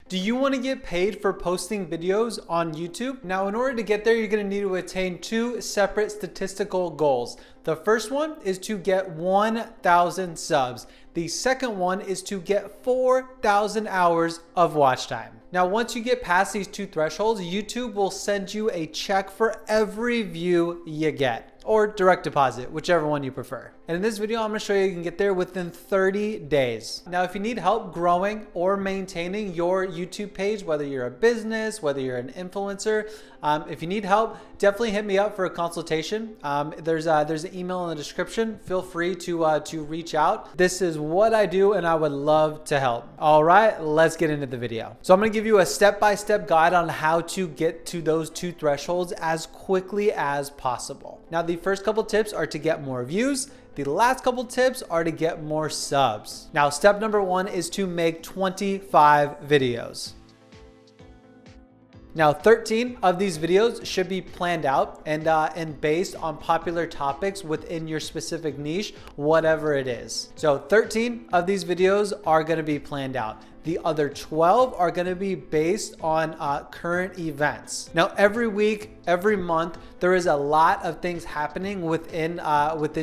Do you want to get paid for posting videos on YouTube? Now, in order to get there, you're going to need to attain two separate statistical goals. The first one is to get 1,000 subs. The second one is to get 4,000 hours of watch time. Now, once you get past these two thresholds, YouTube will send you a check for every view you get, or direct deposit, whichever one you prefer. And in this video, I'm gonna show you can get there within 30 days. Now, if you need help growing or maintaining your YouTube page, whether you're a business, whether you're an influencer, if you need help, definitely hit me up for a consultation. There's an email in the description. Feel free to reach out. This is what I do, and I would love to help. All right, let's get into the video. So I'm gonna give you a step-by-step guide on how to get to those two thresholds as quickly as possible. Now, the first couple tips are to get more views. The last couple tips are to get more subs. Now, step number one is to make 25 videos. Now, 13 of these videos should be planned out and based on popular topics within your specific niche, whatever it is. So 13 of these videos are going to be planned out. The other 12 are going to be based on current events. Now, every week, every month, there is a lot of things happening within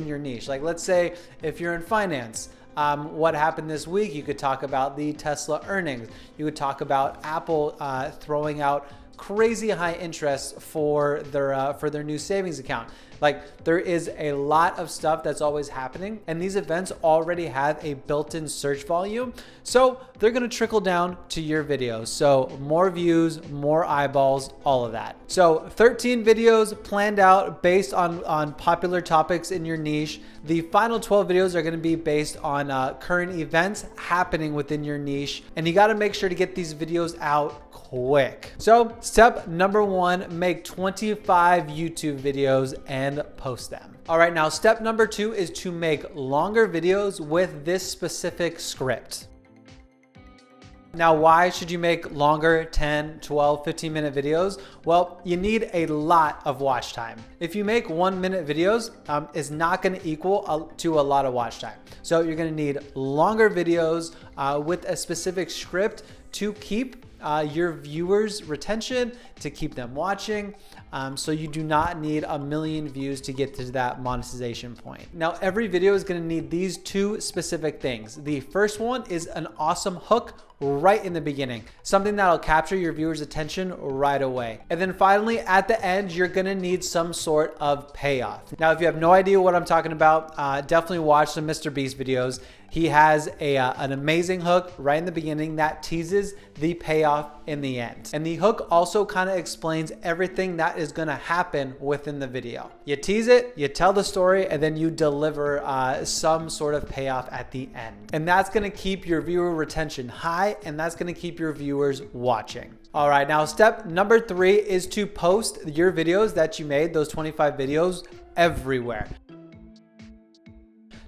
your niche. Like, let's say if you're in finance, what happened this week? You could talk about the Tesla earnings. You would talk about Apple throwing out crazy high interest for their new savings account. Like, there is a lot of stuff that's always happening, and these events already have a built-in search volume, so they're gonna trickle down to your videos. So more views, more eyeballs, all of that. So 13 videos planned out based on popular topics in your niche. The final 12 videos are gonna be based on current events happening within your niche, and you gotta make sure to get these videos out quick. So step number one, make 25 YouTube videos and post them. All right, now step number two is to make longer videos with this specific script. Now, why should you make longer 10, 12, 15-minute videos? Well, you need a lot of watch time. If you make 1-minute videos, it's not gonna equal to a lot of watch time. So you're gonna need longer videos with a specific script to keep your viewers' retention, to keep them watching. So you do not need 1 million views to get to that monetization point. Now, every video is gonna need these two specific things. The first one is an awesome hook right in the beginning, something that'll capture your viewers' attention right away. And then finally, at the end, you're gonna need some sort of payoff. Now, if you have no idea what I'm talking about, definitely watch the Mr. Beast videos. He has an amazing hook right in the beginning that teases the payoff in the end. And the hook also kind of explains everything that is gonna happen within the video. You tease it, you tell the story, and then you deliver some sort of payoff at the end. And that's gonna keep your viewer retention high, and that's gonna keep your viewers watching. All right, now step number three is to post your videos that you made, those 25 videos, everywhere.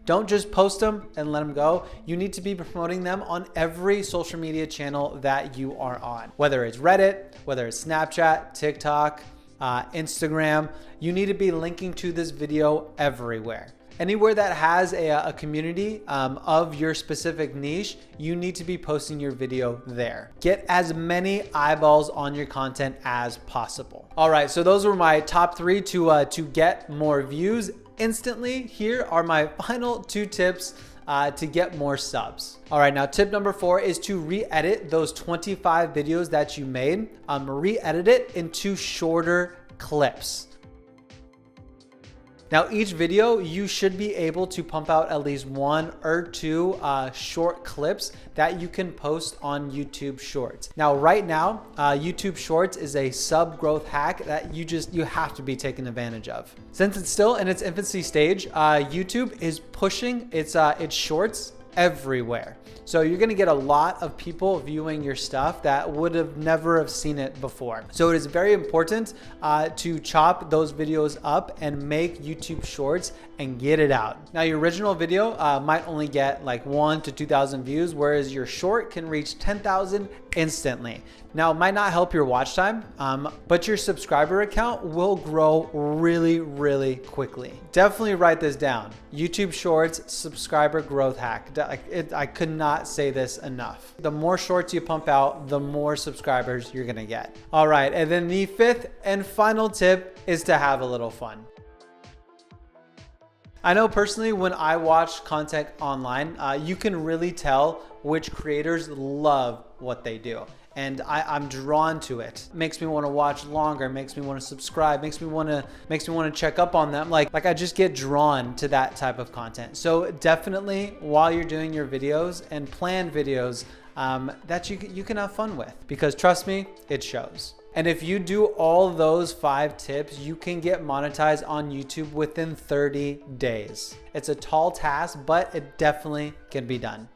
Don't just post them and let them go. You need to be promoting them on every social media channel that you are on. Whether it's Reddit, whether it's Snapchat, TikTok, Instagram, you need to be linking to this video everywhere. Anywhere that has a community of your specific niche, you need to be posting your video there. Get as many eyeballs on your content as possible. All right, so those were my top three to get more views instantly. Here are my final two tips to get more subs. All right, now tip number four is to re-edit those 25 videos that you made. Re-edit it into shorter clips. Now, each video, you should be able to pump out at least 1 or 2 short clips that you can post on YouTube Shorts. Now, right now, YouTube Shorts is a sub growth hack that you have to be taking advantage of. Since it's still in its infancy stage, YouTube is pushing its shorts everywhere. So you're gonna get a lot of people viewing your stuff that would have never have seen it before. So it is very important to chop those videos up and make YouTube Shorts and get it out. Now, your original video might only get like 1,000 to 2,000 views, whereas your short can reach 10,000 instantly. Now, it might not help your watch time, but your subscriber account will grow really, really quickly. Definitely write this down. YouTube Shorts subscriber growth hack. I could not say this enough. The more shorts you pump out, the more subscribers you're gonna get. All right, and then the fifth and final tip is to have a little fun. I know personally when I watch content online, you can really tell which creators love what they do. And I'm drawn to it. Makes me want to watch longer, makes me want to subscribe, makes me want to check up on them. Like I just get drawn to that type of content. So definitely while you're doing your videos and plan videos that you can have fun with, because trust me, it shows. And if you do all those 5 tips, you can get monetized on YouTube within 30 days. It's a tall task, but it definitely can be done.